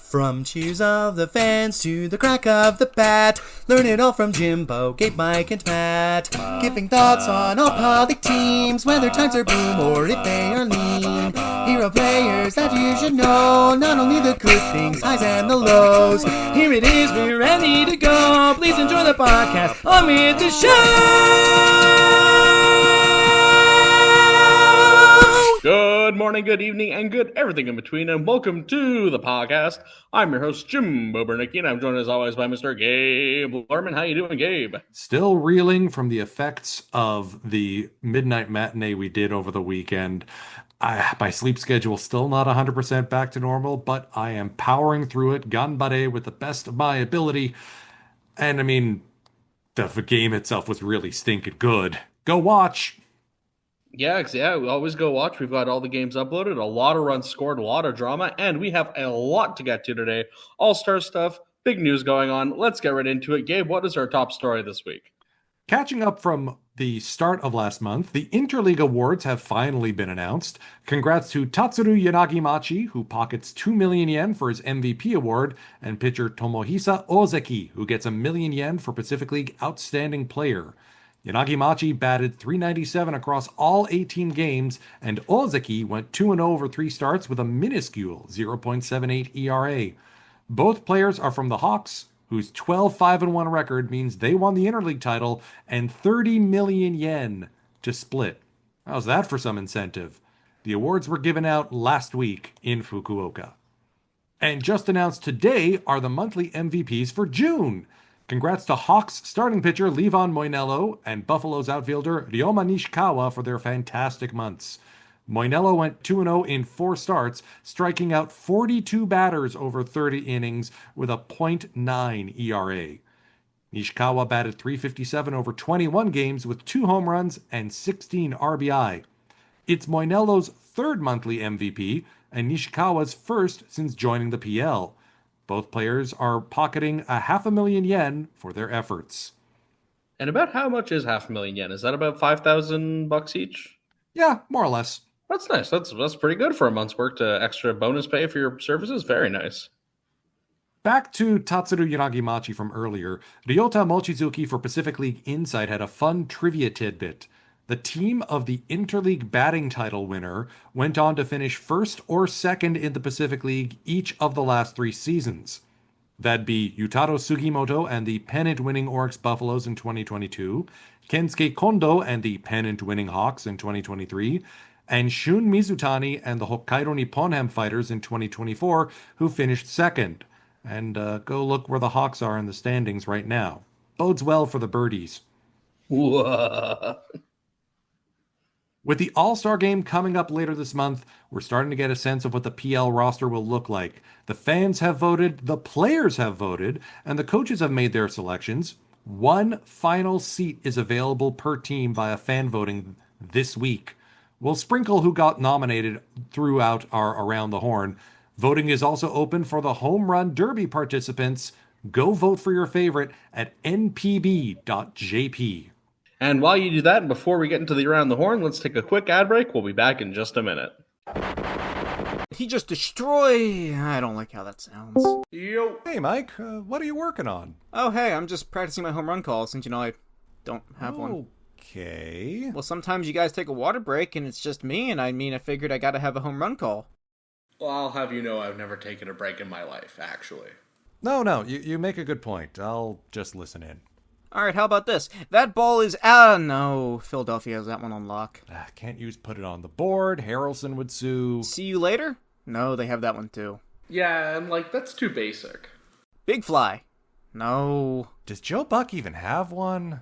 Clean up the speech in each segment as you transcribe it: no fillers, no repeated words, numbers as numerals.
From cheers of the fans to the crack of the bat, learn it all from Jimbo, Gabe, Mike, and Matt. Giving thoughts on all public teams, whether times are boom or if they are lean. Hero players that you should know, not only the good things, highs and the lows. Here it is, we're ready to go. Please enjoy the podcast. On with the show. Good morning, good evening, and good everything in between, and welcome to the podcast. I'm your host, Jimbo Bernicki, and I'm joined as always by Mr. Gabe Lorman. How you doing, Gabe? Still reeling from the effects of the midnight matinee we did over the weekend. My sleep schedule still not 100% back to normal, but I am powering through it, ganbare, with the best of my ability. And I mean, the game itself was really stinking good. Go watch! Yeah, we always go watch. We've got all the games uploaded, a lot of runs scored, a lot of drama, and we have a lot to get to today. All-star stuff, big news going on. Let's get right into it. Gabe, what is our top story this week? Catching up from the start of last month, the Interleague Awards have finally been announced. Congrats to Tatsuru Yanagimachi, who pockets 2 million yen for his MVP award, and pitcher Tomohisa Ozeki, who gets 1 million yen for Pacific League Outstanding Player. Yanagimachi batted .397 across all 18 games, and Ozeki went 2-0 over 3 starts with a minuscule 0.78 ERA. Both players are from the Hawks, whose 12-5-1 record means they won the Interleague title and 30 million yen to split. How's that for some incentive? The awards were given out last week in Fukuoka. And just announced today are the monthly MVPs for June. Congrats to Hawks starting pitcher Levon Moinello and Buffalo's outfielder Ryoma Nishikawa for their fantastic months. Moinello went 2-0 in 4 starts, striking out 42 batters over 30 innings with a .9 ERA. Nishikawa batted .357 over 21 games with 2 home runs and 16 RBI. It's Moinello's 3rd monthly MVP and Nishikawa's 1st since joining the PL. Both players are pocketing 500,000 yen for their efforts. And about how much is 500,000 yen? Is that about $5,000 each? Yeah, more or less. That's nice. That's pretty good for a month's work to extra bonus pay for your services. Very nice. Back to Tatsuru Yanagimachi from earlier, Ryota Mochizuki for Pacific League Insight had a fun trivia tidbit. The team of the Interleague batting title winner went on to finish 1st or 2nd in the Pacific League each of the last 3 seasons. That'd be Yutaro Sugimoto and the pennant-winning Oryx Buffaloes in 2022, Kensuke Kondo and the pennant-winning Hawks in 2023, and Shun Mizutani and the Hokkaido Nipponham Fighters in 2024, who finished 2nd. And go look where the Hawks are in the standings right now. Bodes well for the birdies. Whoa. With the All-Star Game coming up later this month, we're starting to get a sense of what the PL roster will look like. The fans have voted, the players have voted, and the coaches have made their selections. 1 final seat is available per team via fan voting this week. We'll sprinkle who got nominated throughout our Around the Horn. Voting is also open for the Home Run Derby participants. Go vote for your favorite at npb.jp. And while you do that, and before we get into the Around the Horn, let's take a quick ad break. We'll be back in just a minute. He just destroyed. I don't like how that sounds. Yo. Hey, Mike, what are you working on? Oh, hey, I'm just practicing my home run call since, I don't have one. Okay. Well, sometimes you guys take a water break and it's just me, and I figured I gotta have a home run call. Well, I'll have you know I've never taken a break in my life, actually. No, you make a good point. I'll just listen in. Alright, how about this? That ball is out. No, Philadelphia has that one on lock. Can't use put it on the board. Harrelson would sue. See you later? No, they have that one too. Yeah, and that's too basic. Big fly. No. Does Joe Buck even have one?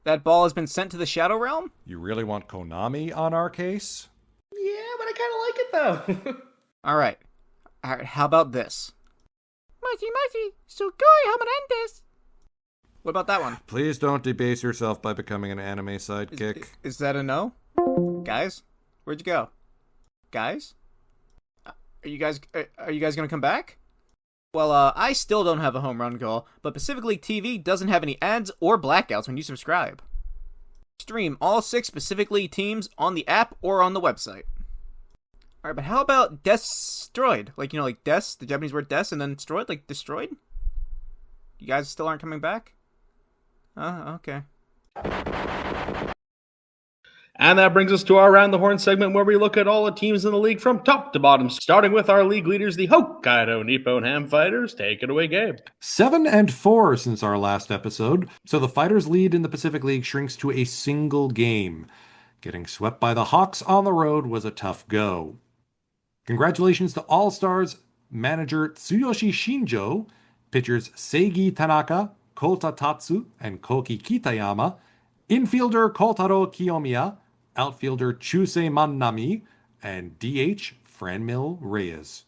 That ball has been sent to the Shadow Realm? You really want Konami on our case? Yeah, but I kind of like it though. Alright, how about this? Machi, sugoi hamanentes. What about that one? Please don't debase yourself by becoming an anime sidekick. Is that a no? Guys? Where'd you go? Guys? Are you guys gonna come back? Well, I still don't have a home run call, but Pacific League TV doesn't have any ads or blackouts when you subscribe. Stream all 6 Pacific League teams on the app or on the website. All right, but how about destroyed? Like, like des, the Japanese word des, and then destroyed, like destroyed? You guys still aren't coming back? Okay. And that brings us to our Around the Horn segment where we look at all the teams in the league from top to bottom, starting with our league leaders, the Hokkaido Nippon Ham Fighters. Take it away, Gabe. 7-4 since our last episode, so the Fighters' lead in the Pacific League shrinks to a single game. Getting swept by the Hawks on the road was a tough go. Congratulations to All-Stars manager Tsuyoshi Shinjo, pitchers Seigi Tanaka, Kota Tatsu, and Koki Kitayama, infielder Kotaro Kiyomiya, outfielder Chusei Manami, and DH Franmil Reyes.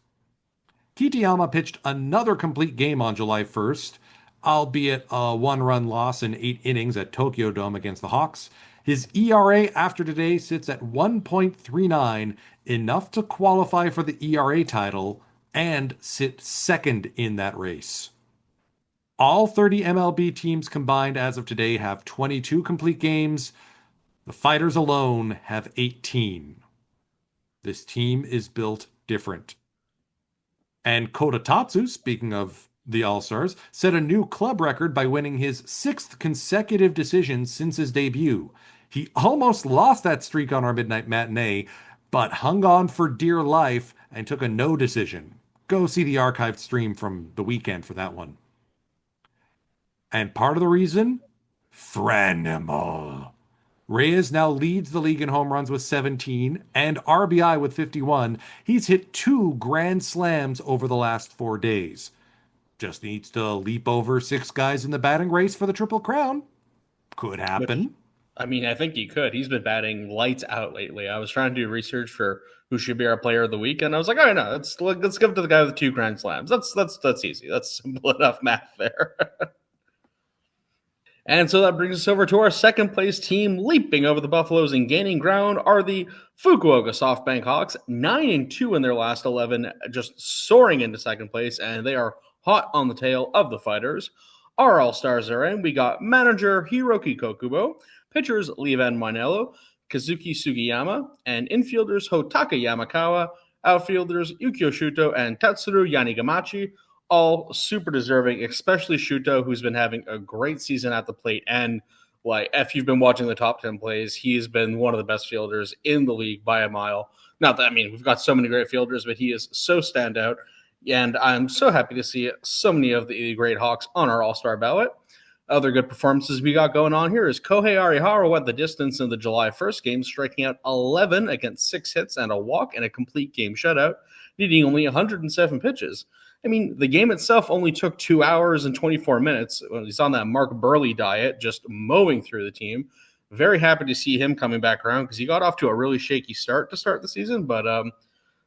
Kitayama pitched another complete game on July 1st, albeit a one-run loss in 8 innings at Tokyo Dome against the Hawks. His ERA after today sits at 1.39, enough to qualify for the ERA title and sit second in that race. All 30 MLB teams combined as of today have 22 complete games. The Fighters alone have 18. This team is built different. And Kota Tatsu, speaking of the All-Stars, set a new club record by winning his 6th consecutive decision since his debut. He almost lost that streak on our Midnight Matinee, but hung on for dear life and took a no decision. Go see the archived stream from the weekend for that one. And part of the reason? Franimal. Reyes now leads the league in home runs with 17 and RBI with 51. He's hit 2 grand slams over the last 4 days. Just needs to leap over 6 guys in the batting race for the Triple Crown. Could happen. I think he could. He's been batting lights out lately. I was trying to do research for who should be our player of the week, and I was like, all right, no, let's give it to the guy with 2 grand slams. That's easy. That's simple enough math there. And so that brings us over to our second place team. Leaping over the Buffaloes and gaining ground are the Fukuoka SoftBank Hawks, 9-2 in their last 11, just soaring into second place, and they are hot on the tail of the Fighters. Our All-Stars are in. We got manager Hiroki Kokubo, pitchers Levan Manello, Kazuki Sugiyama, and infielders Hotaka Yamakawa, outfielders Yukio Shuto and Tatsuru Yanigamachi. All super deserving, especially Shuto, who's been having a great season at the plate. And if you've been watching the top 10 plays, he has been one of the best fielders in the league by a mile. Not that, we've got so many great fielders, but he is so standout. And I'm so happy to see so many of the great Hawks on our All-Star ballot. Other good performances we got going on here is Kohei Arihara went the distance in the July 1st game, striking out 11 against 6 hits and a walk and a complete game shutout, needing only 107 pitches. The game itself only took 2 hours and 24 minutes. He's on that Mark Burley diet, just mowing through the team. Very happy to see him coming back around because he got off to a really shaky start to start the season, but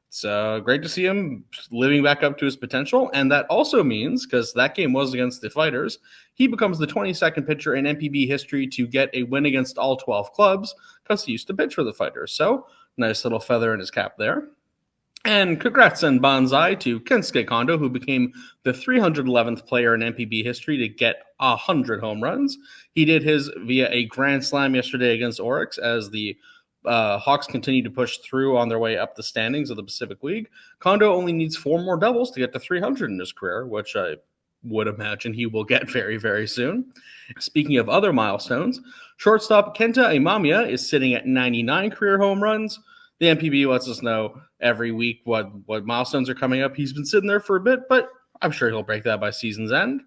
it's great to see him living back up to his potential. And that also means, because that game was against the Fighters, he becomes the 22nd pitcher in NPB history to get a win against all 12 clubs because he used to pitch for the Fighters. So nice little feather in his cap there. And congrats and bonsai to Kensuke Kondo, who became the 311th player in NPB history to get 100 home runs. He did his via a grand slam yesterday against Oryx as the Hawks continue to push through on their way up the standings of the Pacific League. Kondo only needs 4 more doubles to get to 300 in his career, which I would imagine he will get very, very soon. Speaking of other milestones, shortstop Kenta Imamiya is sitting at 99 career home runs. The NPB lets us know every week what milestones are coming up. He's been sitting there for a bit, but I'm sure he'll break that by season's end.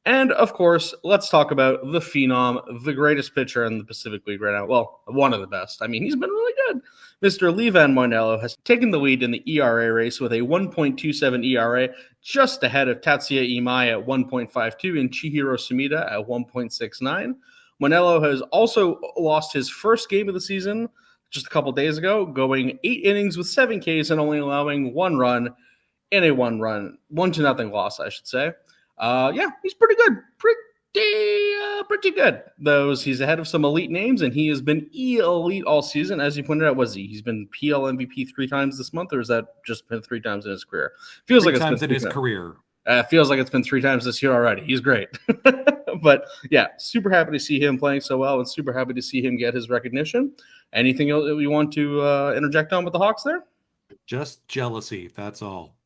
And, of course, let's talk about the phenom, the greatest pitcher in the Pacific League right now. Well, one of the best. He's been really good. Mr. Levan Moinello has taken the lead in the ERA race with a 1.27 ERA, just ahead of Tatsuya Imai at 1.52 and Chihiro Sumida at 1.69. Moinello has also lost his first game of the season just a couple days ago, going 8 innings with 7 Ks and only allowing 1 run in a 1-0 loss, I should say. He's pretty good. Pretty good. He's ahead of some elite names, and he has been elite all season. As you pointed out, he's been PL MVP 3 times this month, or has that just been 3 times in his career? Feels like it's been 3 times in his career. Feels like it's been 3 times this year already. He's great. But yeah, super happy to see him playing so well and super happy to see him get his recognition. Anything else that we want to interject on with the Hawks there? Just jealousy, that's all.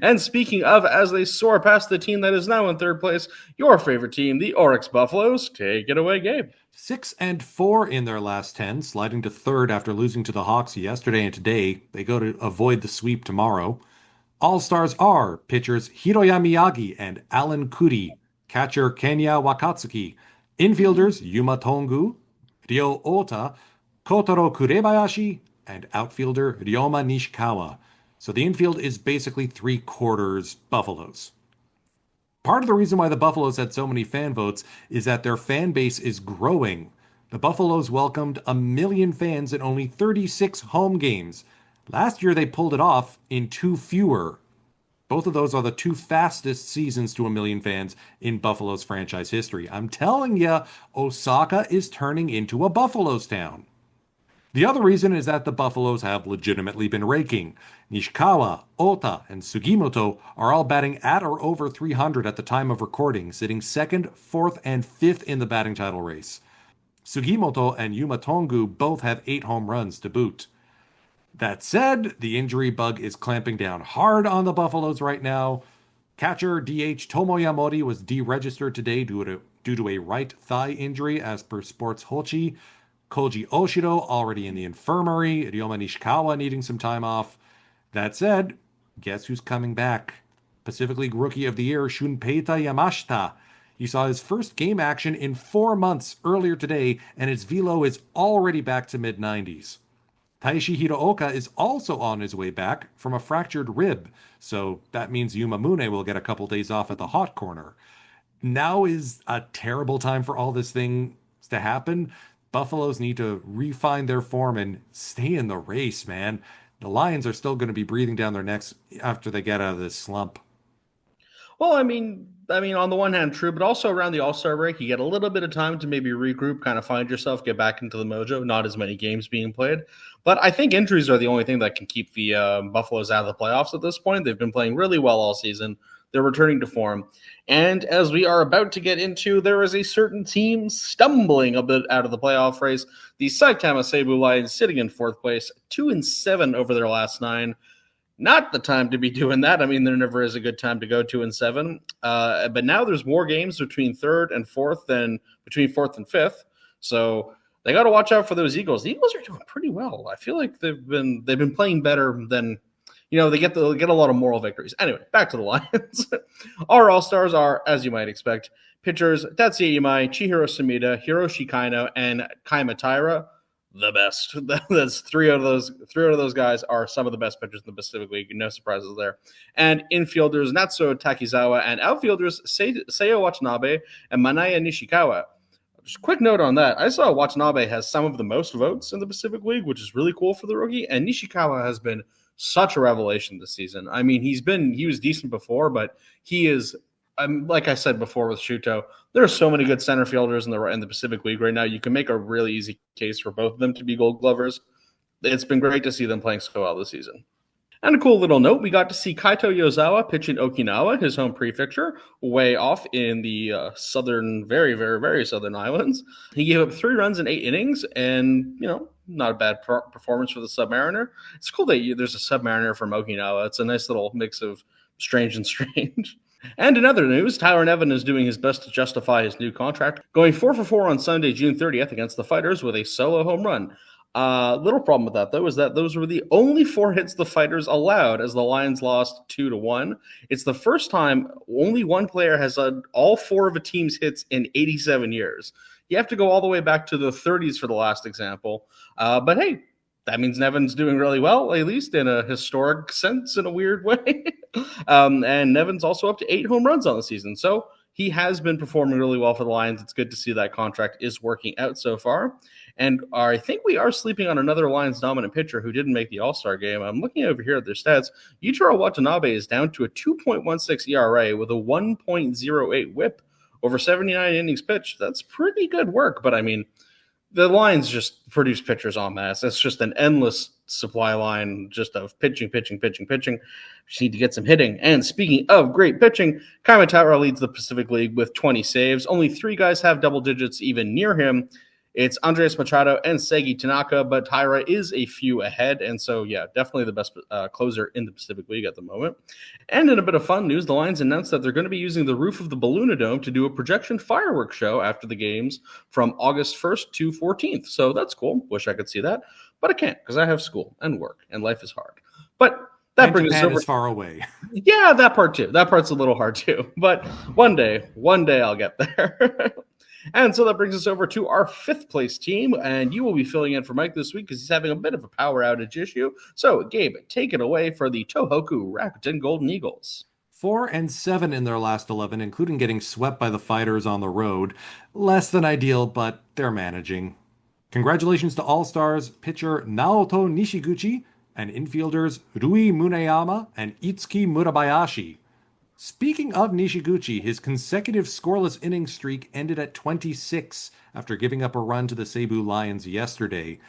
And speaking of, as they soar past the team that is now in third place, your favorite team, the Oryx Buffaloes, take it away, Gabe. 6-4 in their last 10, sliding to third after losing to the Hawks yesterday and today. They go to avoid the sweep tomorrow. All-stars are pitchers Hiroya Miyagi and Alan Kuri, catcher Kenya Wakatsuki, infielders Yuma Tongu, Ryo Ota, Kotaro Kurebayashi, and outfielder Ryoma Nishikawa. So the infield is basically 3/4 Buffaloes. Part of the reason why the Buffaloes had so many fan votes is that their fan base is growing. The Buffaloes welcomed 1 million fans in only 36 home games. Last year, they pulled it off in 2 fewer. Both of those are the 2 fastest seasons to 1 million fans in Buffalo's franchise history. I'm telling you, Osaka is turning into a Buffaloes town. The other reason is that the Buffaloes have legitimately been raking. Nishikawa, Ota, and Sugimoto are all batting at or over 300 at the time of recording, sitting 2nd, 4th, and 5th in the batting title race. Sugimoto and Yuma Tongu both have 8 home runs to boot. That said, the injury bug is clamping down hard on the Buffaloes right now. Catcher DH Tomoya Mori was deregistered today due to a right thigh injury, as per Sports Hochi. Koji Oshiro already in the infirmary. Ryoma Nishikawa needing some time off. That said, guess who's coming back? Pacific League Rookie of the Year Shunpeita Yamashita. He saw his first game action in 4 months earlier today, and his velo is already back to mid-90s. Taishi Hiraoka is also on his way back from a fractured rib, so that means Yuma Mune will get a couple days off at the hot corner. Now is a terrible time for all this thing to happen. Buffaloes need to refine their form and stay in the race, man. The Lions are still going to be breathing down their necks after they get out of this slump. Well, I mean, on the one hand, true, but also around the All-Star break, you get a little bit of time to maybe regroup, kind of find yourself, get back into the mojo. Not as many games being played, but I think injuries are the only thing that can keep the Buffaloes out of the playoffs at this point. They've been playing really well all season. They're returning to form. And as we are about to get into, there is a certain team stumbling a bit out of the playoff race. The Saitama Seibu Lions sitting in 4th place, 2-7 over their last 9. Not the time to be doing that. I mean, there never is a good time to go 2-7. But now there's more games between 3rd and 4th than between 4th and 5th. So they got to watch out for those Eagles. The Eagles are doing pretty well. I feel like they've been playing better than, they get a lot of moral victories. Anyway, back to the Lions. Our All-Stars are, as you might expect, pitchers Tatsuya Imai, Chihiro Sumida, Hiroshi Kaino, and Kaima Taira. The best. That's three out of those guys are some of the best pitchers in the Pacific League. No surprises there. And infielders Natsuo Takizawa and outfielders Seiyo Watanabe and Manaya Nishikawa. Just a quick note on that. I saw Watanabe has some of the most votes in the Pacific League, which is really cool for the rookie. And Nishikawa has been such a revelation this season. I mean, he was decent before, but he is, like I said before with Shuto, there are so many good center fielders in the Pacific League right now. You can make a really easy case for both of them to be Gold Glovers. It's been great to see them playing so well this season. And a cool little note, we got to see Kaito Yozawa pitch in Okinawa, his home prefecture, way off in the southern, very, very, very southern islands. He gave up 3 runs in 8 innings, and, not a bad performance for the Submariner. It's cool that there's a Submariner from Okinawa. It's a nice little mix of strange and strange. And in other news, Tyler Nevin is doing his best to justify his new contract, going 4-for-4 on Sunday, June 30th against the Fighters with a solo home run. Little problem with that, though, is that those were the only 4 hits the Fighters allowed as the Lions lost 2-1. It's the first time only one player has had all 4 of a team's hits in 87 years. You have to go all the way back to the 30s for the last example. But hey, that means Nevin's doing really well, at least in a historic sense, in a weird way. And Nevin's also up to 8 home runs on the season. So he has been performing really well for the Lions. It's good to see that contract is working out so far. And I think we are sleeping on another Lions dominant pitcher who didn't make the All-Star game. I'm looking over here at their stats. Yujiro Watanabe is down to a 2.16 ERA with a 1.08 whip over 79 innings pitched. That's pretty good work. But I mean, the Lions just produce pitchers en masse. It's just an endless supply line just of pitching. Just need to get some hitting. And speaking of great pitching, Kaima Taira leads the Pacific League with 20 saves. Only 3 guys have double digits even near him. It's Andres Machado and Segi Tanaka, but Taira is a few ahead. And so, yeah, definitely the best closer in the Pacific League at the moment. And in a bit of fun news, the Lions announced that they're going to be using the roof of the Balloonadome to do a projection fireworks show after the games from August 1st to 14th. So that's cool. Wish I could see that, but I can't because I have school and work and life is hard. But that brings us Japan over. is far away. Yeah, that part too. That part's a little hard too. But one day I'll get there. And so that brings us over to our 5th place team, and you will be filling in for Mike this week because he's having a bit of a power outage issue. So, Gabe, take it away for the Tohoku Rakuten Golden Eagles. 4-7 in their last 11, including getting swept by the Fighters on the road. Less than ideal, but they're managing. Congratulations to All-Stars pitcher Naoto Nishiguchi and infielders Rui Muneyama and Itsuki Murabayashi. Speaking of Nishiguchi, his consecutive scoreless inning streak ended at 26 after giving up a run to the Cebu Lions yesterday.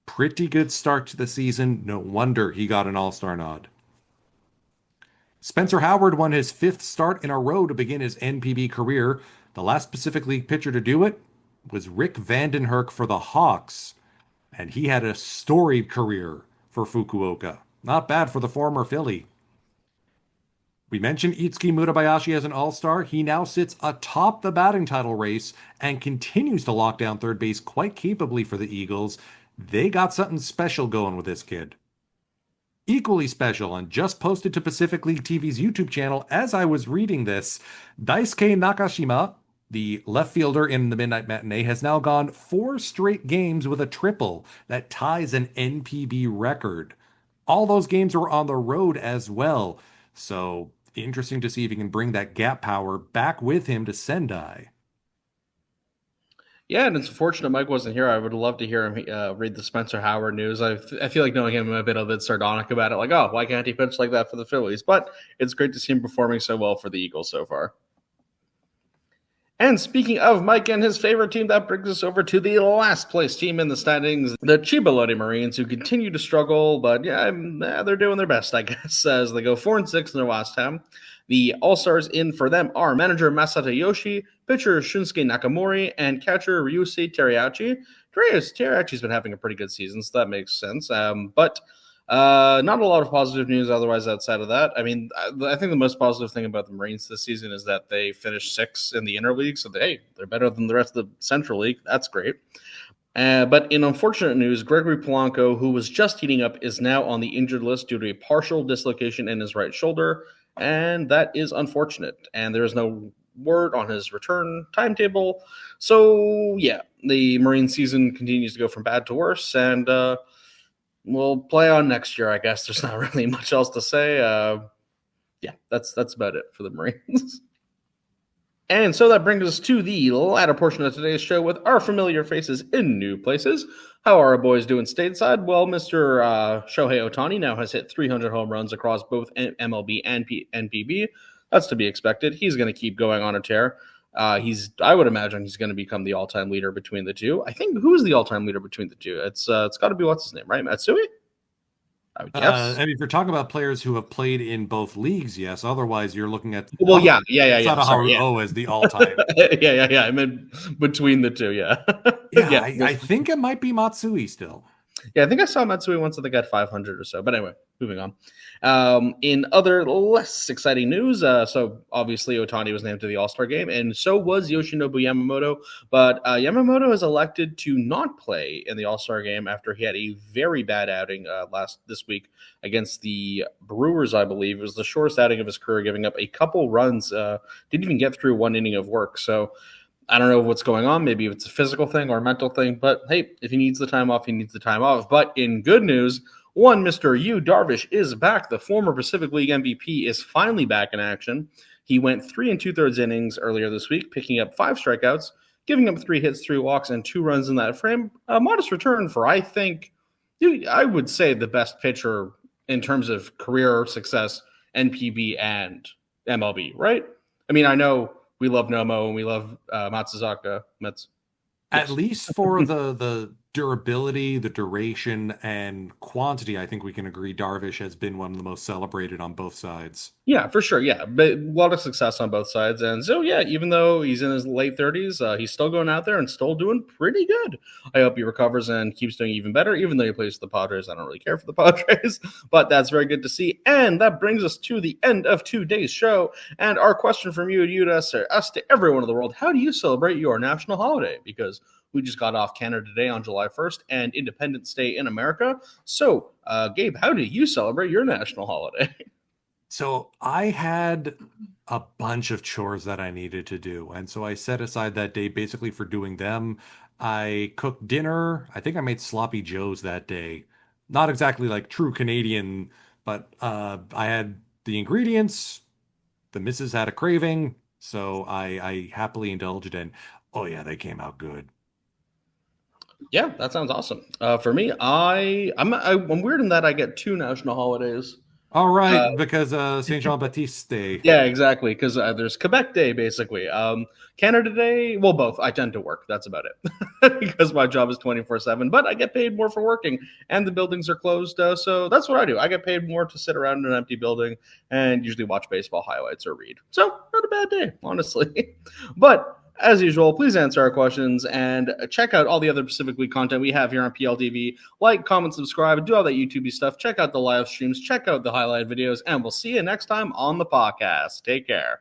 Pretty good start to the season. No wonder he got an All-Star nod. Spencer Howard won his 5th start in a row to begin his NPB career. The last Pacific League pitcher to do it was Rick Vandenherk for the Hawks, and he had a storied career for Fukuoka. Not bad for the former Philly. We mentioned Itsuki Murabayashi as an all-star. He now sits atop the batting title race and continues to lock down third base quite capably for the Eagles. They got something special going with this kid. Equally special and just posted to Pacific League TV's YouTube channel as I was reading this, Daisuke Nakashima, the left fielder in the Midnight Matinee, has now gone 4 straight games with a triple that ties an NPB record. All those games were on the road as well. So interesting to see if he can bring that gap power back with him to Sendai. Yeah, and it's unfortunate Mike wasn't here. I would love to hear him read the Spencer Howard news. I feel like knowing him, I'm a bit sardonic about it. Like, oh, why can't he pitch like that for the Phillies? But it's great to see him performing so well for the Eagles so far. And speaking of Mike and his favorite team, that brings us over to the last place team in the standings, the Chiba Lotte Marines, who continue to struggle, but they're doing their best, I guess, as they go 4-6 in their last time. The All-Stars in for them are manager Masato Yoshi, pitcher Shunsuke Nakamori, and catcher Ryusei Teriyuchi. Teriyuchi's been having a pretty good season, so that makes sense. But not a lot of positive news otherwise outside of that. I mean, I think the most positive thing about the Marines this season is that they finished 6th in the Interleague, so they're better than the rest of the Central League. That's great. But in unfortunate news, Gregory Polanco, who was just heating up, is now on the injured list due to a partial dislocation in his right shoulder, and that is unfortunate. And there is no word on his return timetable. So, yeah, the Marine season continues to go from bad to worse, and we'll play on next year, I guess. There's not really much else to say. That's about it for the Marines. And so that brings us to the latter portion of today's show with our familiar faces in new places. How are our boys doing stateside? Well, Mr. Shohei Ohtani now has hit 300 home runs across both MLB and NPB. That's to be expected. He's going to keep going on a tear. I would imagine he's going to become the all-time leader between the two. I think who is the all-time leader between the two? It's got to be what's his name, right? Matsui? I would guess. If you're talking about players who have played in both leagues, yes. Otherwise, you're looking at Sadaharu as the all-time. yeah. I meant between the two. Yeah. I think it might be Matsui still. Yeah, I think I saw Matsui once. I think at 500 or so. But anyway, moving on. In other less exciting news, so obviously Ohtani was named to the All-Star game, and so was Yoshinobu Yamamoto. But Yamamoto has elected to not play in the All-Star game after he had a very bad outing this week against the Brewers, I believe. It was the shortest outing of his career, giving up a couple runs. Didn't even get through 1 inning of work. So I don't know what's going on. Maybe it's a physical thing or a mental thing. But, hey, if he needs the time off, he needs the time off. But in good news, Mr. Yu Darvish is back. The former Pacific League MVP is finally back in action. He went 3 2/3 innings earlier this week, picking up 5 strikeouts, giving up 3 hits, 3 walks, and 2 runs in that frame. A modest return for, I think, I would say the best pitcher in terms of career success, NPB and MLB, right? I mean, I know we love Nomo and we love Matsuzaka. At least for the durability, the duration, and quantity, I think we can agree Darvish has been one of the most celebrated on both sides. Yeah, for sure. Yeah, but a lot of success on both sides, and so yeah, even though he's in his late 30s, he's still going out there and still doing pretty good. I hope he recovers and keeps doing even better. Even though he plays for the Padres, I don't really care for the Padres, but that's very good to see. And that brings us to the end of today's show. And our question from you to us to everyone in the world: how do you celebrate your national holiday? Because we just got off Canada Day on July 1st and Independence Day in America. So, Gabe, how do you celebrate your national holiday? So I had a bunch of chores that I needed to do. And so I set aside that day basically for doing them. I cooked dinner. I think I made sloppy joes that day. Not exactly like true Canadian, but I had the ingredients. The missus had a craving, so I happily indulged in. Oh yeah, they came out good. Yeah, that sounds awesome. For me, I'm weird in that I get two national holidays. All Uh, right, because Saint Jean Baptiste Day. yeah, exactly. Because there's Quebec Day, basically. Canada Day, well, both. I tend to work. That's about it. Because my job is 24/7, but I get paid more for working, and the buildings are closed. So that's what I do. I get paid more to sit around in an empty building and usually watch baseball highlights or read. So not a bad day, honestly. But as usual, please answer our questions and check out all the other Pacific League content we have here on PLTV. Like, comment, subscribe, do all that YouTube stuff. Check out the live streams, check out the highlight videos, and we'll see you next time on the podcast. Take care.